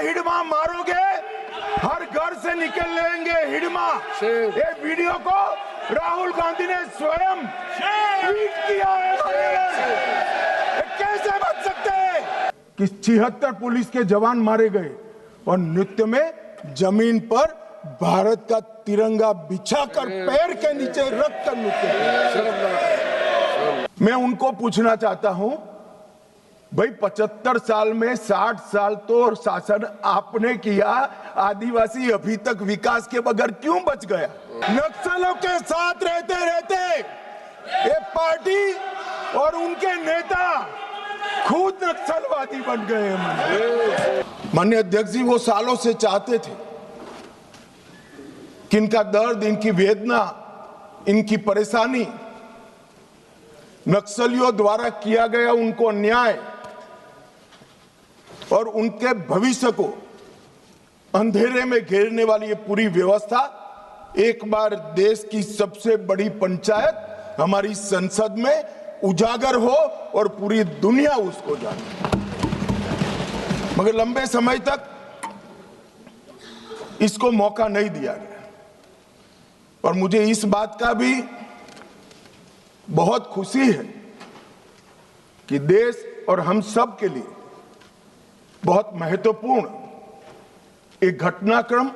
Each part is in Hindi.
हिडमा मारोगे, हर घर से निकल लेंगे हिडमा। ये वीडियो को राहुल गांधी ने स्वयं ट्वीट किया है। कैसे बच सकते हैं कि 76 पुलिस के जवान मारे गए और नृत्य में जमीन पर भारत का तिरंगा बिछाकर पैर के नीचे रख कर नृत्य। मैं उनको पूछना चाहता हूं, भाई 75 साल में 60 साल तो शासन आपने किया, आदिवासी अभी तक विकास के बगैर क्यों बच गया? नक्सलों के साथ रहते रहते ये पार्टी और उनके नेता खुद नक्सलवादी बन गए। माननीय अध्यक्ष जी, वो सालों से चाहते थे कि इनका दर्द, इनकी वेदना, इनकी परेशानी, नक्सलियों द्वारा किया गया उनको अन्याय और उनके भविष्य को अंधेरे में घेरने वाली ये पूरी व्यवस्था एक बार देश की सबसे बड़ी पंचायत हमारी संसद में उजागर हो और पूरी दुनिया उसको जाने। मगर लंबे समय तक इसको मौका नहीं दिया गया और मुझे इस बात का भी बहुत खुशी है कि देश और हम सब के लिए बहुत महत्वपूर्ण एक घटनाक्रम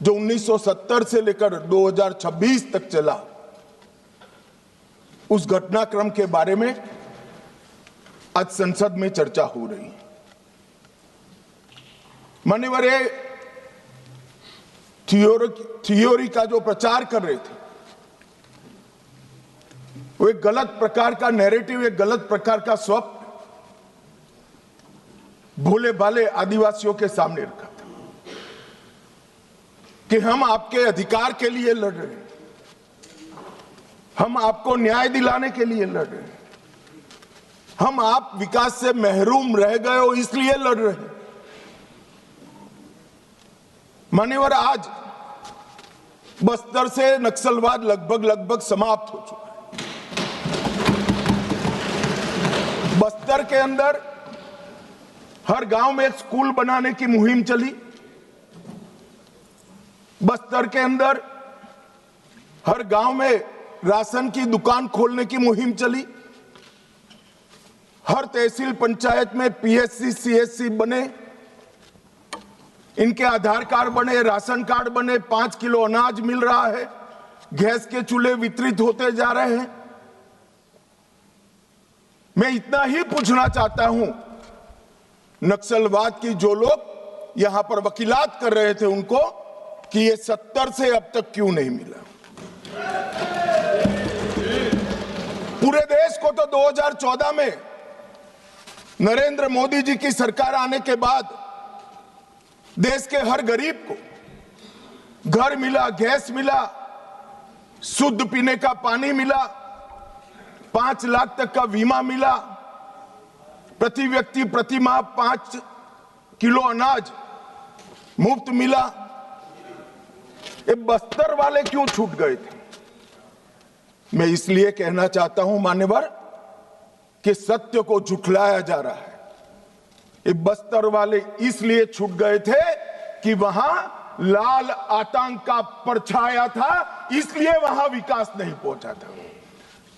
जो 1970 से लेकर 2026 तक चला, उस घटनाक्रम के बारे में आज संसद में चर्चा हो रही है। मान्यवर, ये थियोरी का जो प्रचार कर रहे थे वो एक गलत प्रकार का नैरेटिव, एक गलत प्रकार का स्वप्न भोले भाले आदिवासियों के सामने रखा था कि हम आपके अधिकार के लिए लड़ रहे हैं, हम आपको न्याय दिलाने के लिए लड़ रहे हैं, हम आप विकास से महरूम रह गए हो इसलिए लड़ रहे हैं। मान्यवर, आज बस्तर से नक्सलवाद लगभग समाप्त हो चुका है। बस्तर के अंदर हर गांव में एक स्कूल बनाने की मुहिम चली। बस्तर के अंदर हर गांव में राशन की दुकान खोलने की मुहिम चली। हर तहसील पंचायत में पीएचसी, सीएचसी बने, इनके आधार कार्ड बने, राशन कार्ड बने, 5 किलो अनाज मिल रहा है, गैस के चूल्हे वितरित होते जा रहे हैं। मैं इतना ही पूछना चाहता हूं, नक्सलवाद की जो लोग यहां पर वकीलात कर रहे थे उनको, कि ये 70 से अब तक क्यों नहीं मिला? पूरे देश को तो 2014 में नरेंद्र मोदी जी की सरकार आने के बाद देश के हर गरीब को घर मिला, गैस मिला, शुद्ध पीने का पानी मिला, 5 लाख तक का बीमा मिला, प्रति व्यक्ति प्रति माह 5 किलो अनाज मुफ्त मिला। ये बस्तर वाले क्यों छूट गए थे? मैं इसलिए कहना चाहता हूं मान्यवर कि सत्य को झुठलाया जा रहा है। ये बस्तर वाले इसलिए छूट गए थे कि वहां लाल आतंक का परछाया था, इसलिए वहां विकास नहीं पहुंचा था।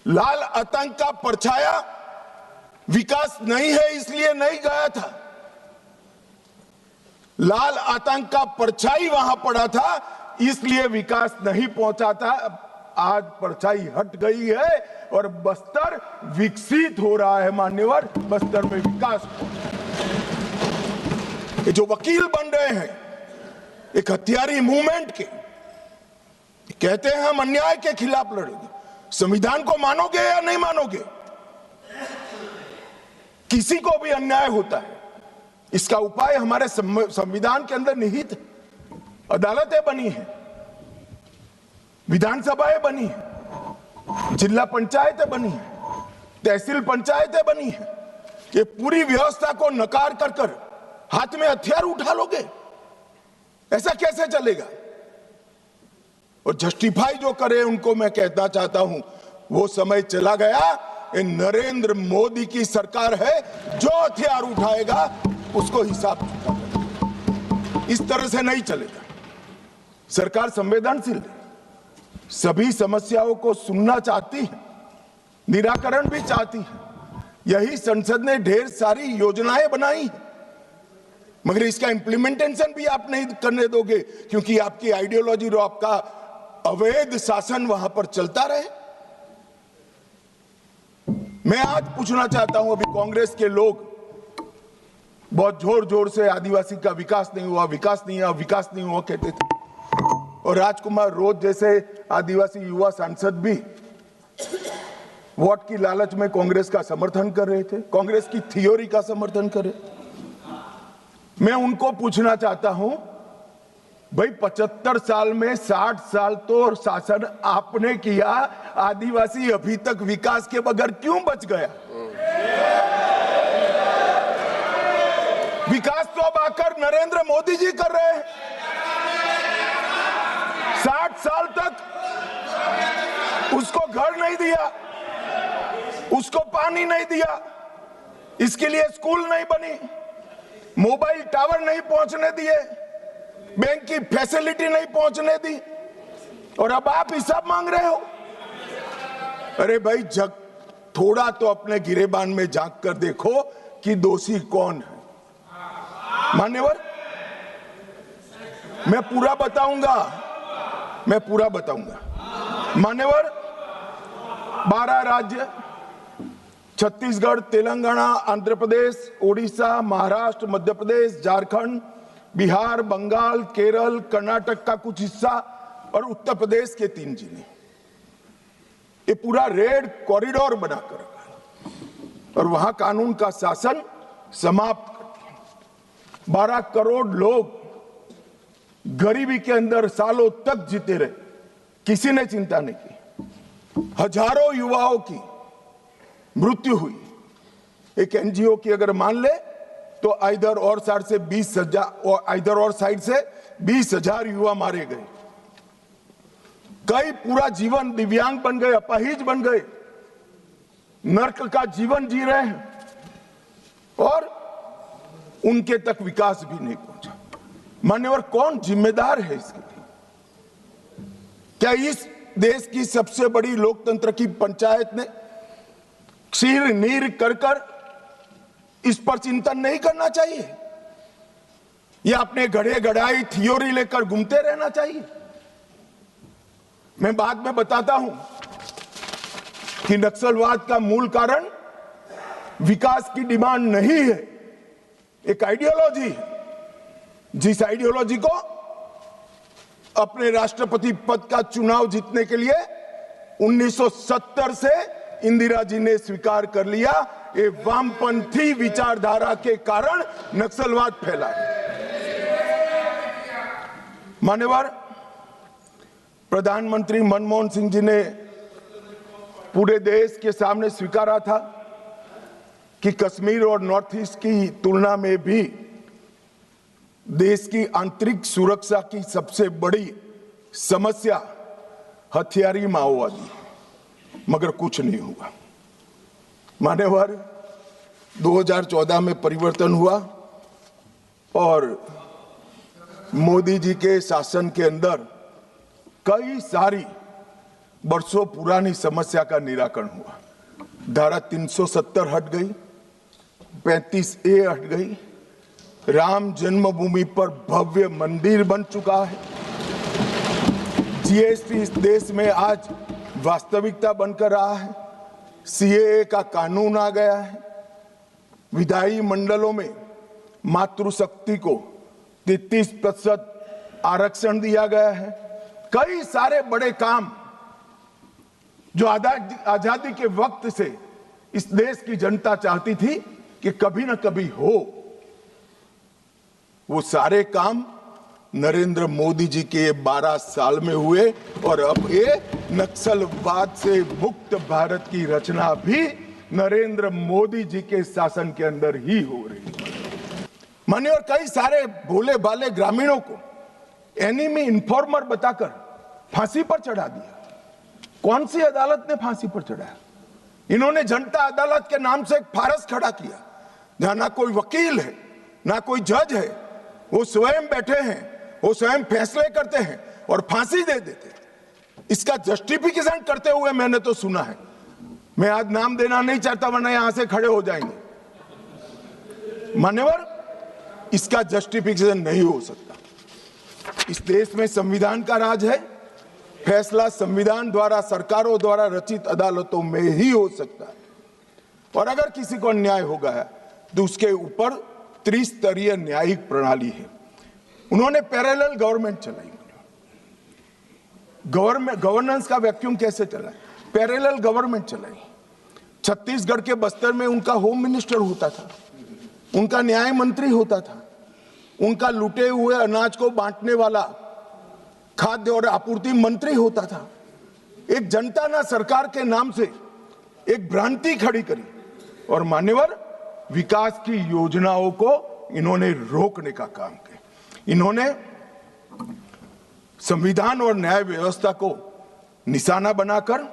लाल आतंक का परछाया विकास नहीं है इसलिए नहीं गया था। लाल आतंक का परछाई वहां पड़ा था इसलिए विकास नहीं पहुंचा था। आज परछाई हट गई है और बस्तर विकसित हो रहा है। मान्यवर, बस्तर में विकास। ये जो वकील बन रहे हैं एक हथियारी मूवमेंट के, कहते हैं हम अन्याय के खिलाफ लड़ेंगे। संविधान को मानोगे या नहीं मानोगे? किसी को भी अन्याय होता है, इसका उपाय हमारे संविधान के अंदर निहित है। अदालतें बनी है, विधानसभाएं बनी है, जिला पंचायतें बनी है, तहसील पंचायतें बनी है। ये पूरी व्यवस्था को नकार कर हाथ में हथियार उठा लोगे? ऐसा कैसे चलेगा? और जस्टिफाई जो करे उनको मैं कहना चाहता हूं, वो समय चला गया। ये नरेंद्र मोदी की सरकार है, जो हथियार उठाएगा उसको हिसाब चुकाएगा। इस तरह से नहीं चलेगा। सरकार संवेदनशील है, सभी समस्याओं को सुनना चाहती है, निराकरण भी चाहती है। यही संसद ने ढेर सारी योजनाएं बनाई है, मगर इसका इंप्लीमेंटेशन भी आप नहीं करने दोगे, क्योंकि आपकी आइडियोलॉजी और आपका अवैध शासन वहां पर चलता रहे। मैं आज पूछना चाहता हूं, अभी कांग्रेस के लोग बहुत जोर जोर से आदिवासी का विकास नहीं हुआ, विकास नहीं हुआ, विकास नहीं हुआ कहते थे, और राजकुमार रोज जैसे आदिवासी युवा सांसद भी वोट की लालच में कांग्रेस का समर्थन कर रहे थे, कांग्रेस की थ्योरी का समर्थन कर रहे। मैं उनको पूछना चाहता हूं, भाई 75 साल में 60 साल तो शासन आपने किया, आदिवासी अभी तक विकास के बगैर क्यों बच गया? विकास तो अब आकर नरेंद्र मोदी जी कर रहे हैं। 60 साल तक उसको घर नहीं दिया, उसको पानी नहीं दिया, इसके लिए स्कूल नहीं बनी, मोबाइल टावर नहीं पहुंचने दिए, बैंक की फैसिलिटी नहीं पहुंचने दी, और अब आप हिसाब मांग रहे हो। अरे भाई, जग थोड़ा तो अपने गिरेबान में झांक कर देखो कि दोषी कौन है। मान्यवर, मैं पूरा बताऊंगा। मान्यवर, 12 राज्य, छत्तीसगढ़, तेलंगाना, आंध्र प्रदेश, ओडिशा, महाराष्ट्र, मध्य प्रदेश, झारखंड, बिहार, बंगाल, केरल, कर्नाटक का कुछ हिस्सा और उत्तर प्रदेश के 3 जिले, ये पूरा रेड कॉरिडोर बनाकर रखा और वहां कानून का शासन समाप्त कर दिया। 12 करोड़ लोग गरीबी के अंदर सालों तक जीते रहे, किसी ने चिंता नहीं की। हजारों युवाओं की मृत्यु हुई। एक एनजीओ की अगर मान ले तो इधर और साइड से 20,000 युवा मारे गए। कई पूरा जीवन दिव्यांग बन गए, अपाहिज बन गए, नर्क का जीवन जी रहे हैं और उनके तक विकास भी नहीं पहुंचा। मान्यवर, कौन जिम्मेदार है इसके लिए? क्या इस देश की सबसे बड़ी लोकतंत्र की पंचायत ने क्षीर नीर कर इस पर चिंतन नहीं करना चाहिए, या अपने गढ़े गढ़ाई थ्योरी लेकर घूमते रहना चाहिए? मैं बाद में बताता हूं कि नक्सलवाद का मूल कारण विकास की डिमांड नहीं है, एक आइडियोलॉजी है। जिस आइडियोलॉजी को अपने राष्ट्रपति पद का चुनाव जीतने के लिए 1970 से इंदिरा जी ने स्वीकार कर लिया, ये वामपंथी विचारधारा के कारण नक्सलवाद फैला। मान्यवर, प्रधानमंत्री मनमोहन सिंह जी ने पूरे देश के सामने स्वीकारा था कि कश्मीर और नॉर्थ ईस्ट की तुलना में भी देश की आंतरिक सुरक्षा की सबसे बड़ी समस्या हथियारी माओवादी, मगर कुछ नहीं हुआ। मान्यवर, 2014 में परिवर्तन हुआ और मोदी जी के शासन के अंदर कई सारी वर्षों पुरानी समस्या का निराकरण हुआ। धारा 370 हट गई, 35A हट गई, राम जन्मभूमि पर भव्य मंदिर बन चुका है, जीएसटी इस देश में आज वास्तविकता बनकर रहा है, सीएए का कानून आ गया है, विधायी मंडलों में मातृशक्ति को 33% आरक्षण दिया गया है। कई सारे बड़े काम जो आजादी के वक्त से इस देश की जनता चाहती थी कि कभी ना कभी हो, वो सारे काम नरेंद्र मोदी जी के 12 साल में हुए और अब ये नक्सलवाद से मुक्त भारत की रचना भी नरेंद्र मोदी जी के शासन के अंदर ही हो रही है। मानिए, और कई सारे भोले भाले ग्रामीणों को एनिमी इन्फॉर्मर बताकर फांसी पर चढ़ा दिया। कौन सी अदालत ने फांसी पर चढ़ाया? इन्होंने जनता अदालत के नाम से एक फारस खड़ा किया, जहां ना कोई वकील है ना कोई जज है, वो स्वयं बैठे हैं, वो स्वयं फैसले करते हैं और फांसी दे देते हैं। इसका जस्टिफिकेशन करते हुए मैंने तो सुना है। मैं आज नाम देना नहीं चाहता वरना यहां से खड़े हो जाएंगे। मान्यवर, इसका जस्टिफिकेशन नहीं हो सकता। इस देश में संविधान का राज है। फैसला संविधान द्वारा, सरकारों द्वारा रचित अदालतों में ही हो सकता है। और अगर किसी को अन्याय हो गया तो उसके ऊपर त्रिस्तरीय न्यायिक प्रणाली है। उन्होंने पैरेलल गवर्नमेंट चलाई। गवर्नेंस का वैक्यूम कैसे चला? पैरेलल गवर्नमेंट चलाई। छत्तीसगढ़ के बस्तर में उनका होम मिनिस्टर होता था, उनका न्याय मंत्री होता था, उनका लूटे हुए अनाज को बांटने वाला खाद्य और आपूर्ति मंत्री होता था। एक जनता ने सरकार के नाम से एक भ्रांति खड़ी करी और मान्यवर, विकास की योजनाओं को इन्होंने रोकने का काम किया। इन्होंने संविधान और न्याय व्यवस्था को निशाना बनाकर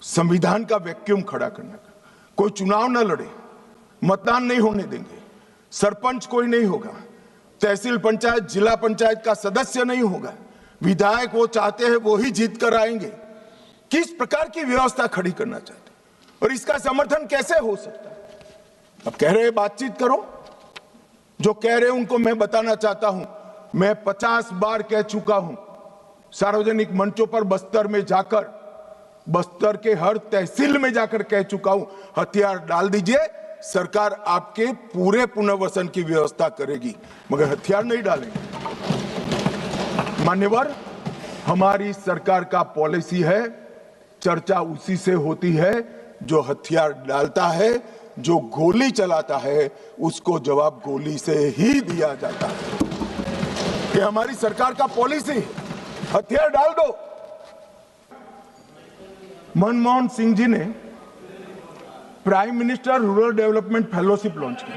संविधान का वैक्यूम खड़ा करने का। कोई चुनाव न लड़े, मतदान नहीं होने देंगे, सरपंच कोई नहीं होगा, तहसील पंचायत, जिला पंचायत का सदस्य नहीं होगा, विधायक वो चाहते हैं वो ही जीत कर आएंगे। किस प्रकार की व्यवस्था खड़ी करना चाहते हैं और इसका समर्थन कैसे हो सकता है? अब कह रहे बातचीत करो। जो कह रहे उनको मैं बताना चाहता हूं, मैं 50 बार कह चुका हूं सार्वजनिक मंचों पर, बस्तर में जाकर, बस्तर के हर तहसील में जाकर कह चुका हूं, हथियार डाल दीजिए, सरकार आपके पूरे पुनर्वसन की व्यवस्था करेगी, मगर हथियार नहीं डालेंगे। मान्यवर, हमारी सरकार का पॉलिसी है, चर्चा उसी से होती है जो हथियार डालता है, जो गोली चलाता है उसको जवाब गोली से ही दिया जाता है। ये हमारी सरकार का पॉलिसी, हथियार डाल दो। मनमोहन सिंह जी ने prime minister rural development fellowship launch किया।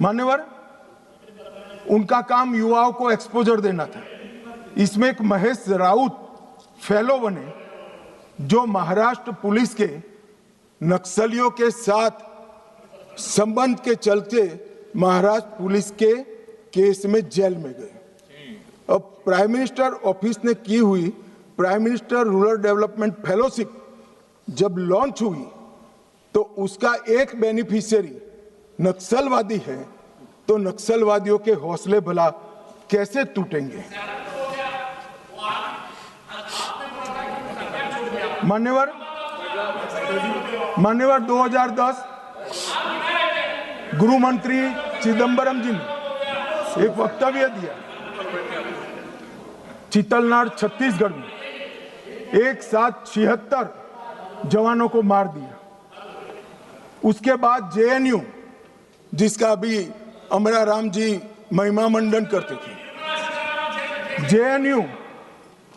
मान्यवर, उनका काम युवाओं को एक्सपोजर देना था। इसमें एक महेश राउत फेलो बने, जो महाराष्ट्र पुलिस के नक्सलियों के साथ संबंध के चलते महाराष्ट्र पुलिस के केस में जेल में गए। अब प्राइम मिनिस्टर ऑफिस ने की हुई prime minister rural development fellowship जब लॉन्च हुई तो उसका एक बेनिफिशियरी नक्सलवादी है, तो नक्सलवादियों के हौसले भला कैसे टूटेंगे? मान्यवर 2010 गृह मंत्री चिदम्बरम जी ने एक वक्तव्य दिया। चितलनार छत्तीसगढ़ में एक साथ 76 जवानों को मार दिया। उसके बाद जेएनयू, जिसका अभी अमरा राम जी महिमा मंडन करते थे, जेएनयू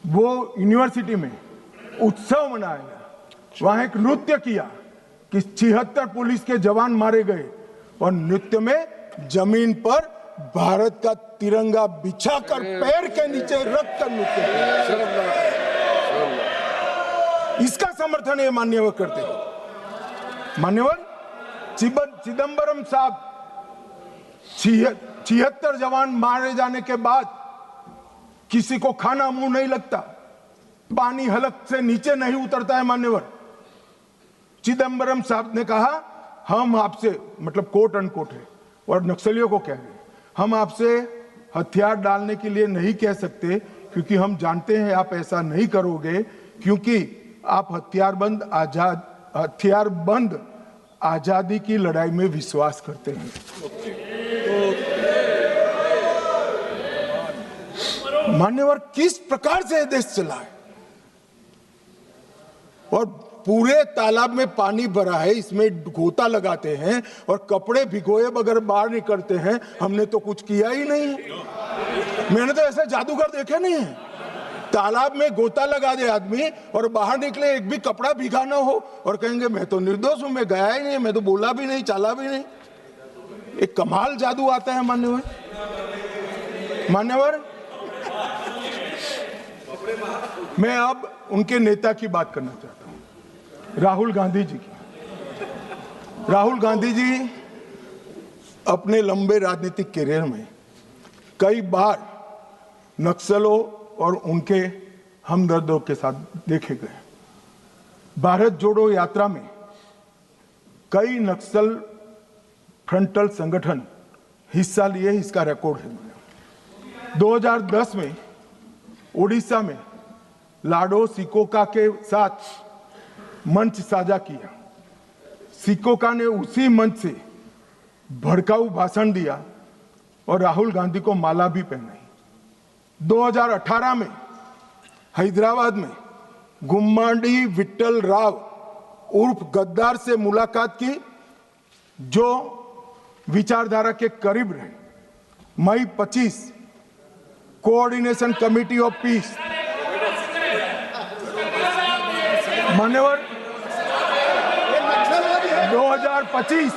वो यूनिवर्सिटी में उत्सव मनाया, वहां एक नृत्य किया कि 76 पुलिस के जवान मारे गए और नृत्य में जमीन पर भारत का तिरंगा बिछाकर पैर के नीचे रख कर नृत्य किया। इसका समर्थन ये मान्यवर करते हैं। मान्यवर, चिदम्बरम साहब 76 जवान मारे जाने के बाद किसी को खाना मुंह नहीं लगता, पानी हलक से नीचे नहीं उतरता है। मान्यवर, चिदम्बरम साहब ने कहा, हम आपसे, मतलब कोट अनकोट है, और नक्सलियों को कह रहे, हम आपसे हथियार डालने के लिए नहीं कह सकते क्योंकि हम जानते हैं आप ऐसा नहीं करोगे, क्योंकि आप हथियारबंद आजादी की लड़ाई में विश्वास करते हैं। मान्यवर, किस प्रकार से देश चला है और पूरे तालाब में पानी भरा है, इसमें गोता लगाते हैं और कपड़े भिगोए बगैर बाहर निकलते हैं। हमने तो कुछ किया ही नहीं है। मैंने तो ऐसे जादूगर देखे नहीं है। तालाब में गोता लगा दे आदमी और बाहर निकले, एक भी कपड़ा भीगा ना हो और कहेंगे मैं तो निर्दोष हूं, मैं गया ही नहीं, मैं तो बोला भी नहीं, चाला भी नहीं। एक कमाल जादू आता है। मान्यवर, मैं अब उनके नेता की बात करना चाहता हूं, राहुल गांधी जी की। राहुल गांधी जी अपने लंबे राजनीतिक करियर में कई बार नक्सलों और उनके हमदर्दों के साथ देखे गए। भारत जोड़ो यात्रा में कई नक्सल फ्रंटल संगठन हिस्सा लिए, इसका रिकॉर्ड है। 2010 में उड़ीसा में लाडो सिकोका के साथ मंच साझा किया। सिकोका ने उसी मंच से भड़काऊ भाषण दिया और राहुल गांधी को माला भी पहनाई। 2018 में हैदराबाद में गुम्माडी विट्ठल राव उर्फ गद्दार से मुलाकात की, जो विचारधारा के करीब रहे। मई 25 कोऑर्डिनेशन कमेटी ऑफ पीस मान्यवर 2025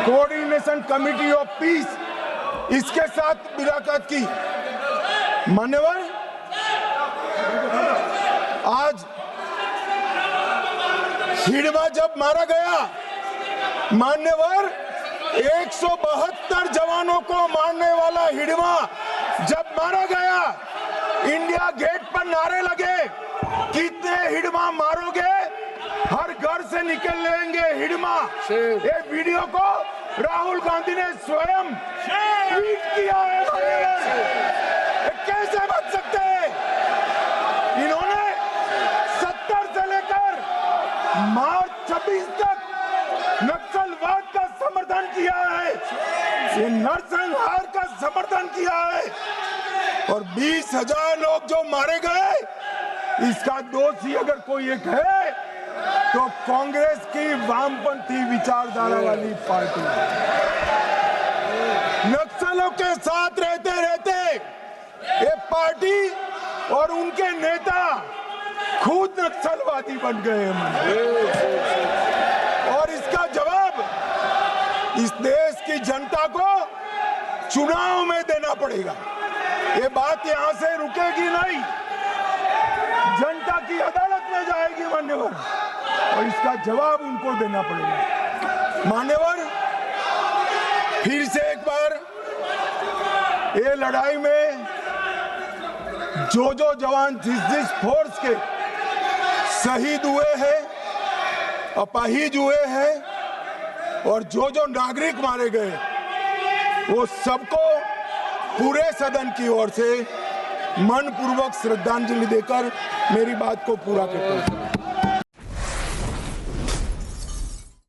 कोऑर्डिनेशन कमेटी ऑफ पीस इसके साथ मुलाकात की। मान्यवर आज हिडमा जब मारा गया, मान्यवर 172 जवानों को मारने वाला हिडमा जब मारा गया, इंडिया गेट पर नारे लगे, कितने हिडमा मारोगे, हर घर से निकल लेंगे हिडमा। ये वीडियो को राहुल गांधी ने स्वयं ट्वीट किया है। कैसे बच सकते हैं? इन्होंने 70 से लेकर मार्च 26 तक नक्सलवाद का समर्थन किया है, ये नरसंहार का समर्थन किया है, और 20,000 लोग जो मारे गए, इसका दोषी अगर कोई एक है तो कांग्रेस की वामपंथी विचारधारा वाली पार्टी। नक्सलों के साथ रहते रहते ये पार्टी और उनके नेता खुद नक्सलवादी बन गए और इसका जवाब इस देश की जनता को चुनाव में देना पड़ेगा। ये बात यहां से रुकेगी नहीं, जनता की अदालत में जाएगी मान्यवर, और इसका जवाब उनको देना पड़ेगा। मान्यवर, फिर से एक बार ये लड़ाई में जो जवान जिस फोर्स के शहीद हुए हैं, अपाहिज हुए हैं, और जो नागरिक मारे गए, वो सबको पूरे सदन की ओर से मनपूर्वक श्रद्धांजलि देकर मेरी बात को पूरा करता हूं।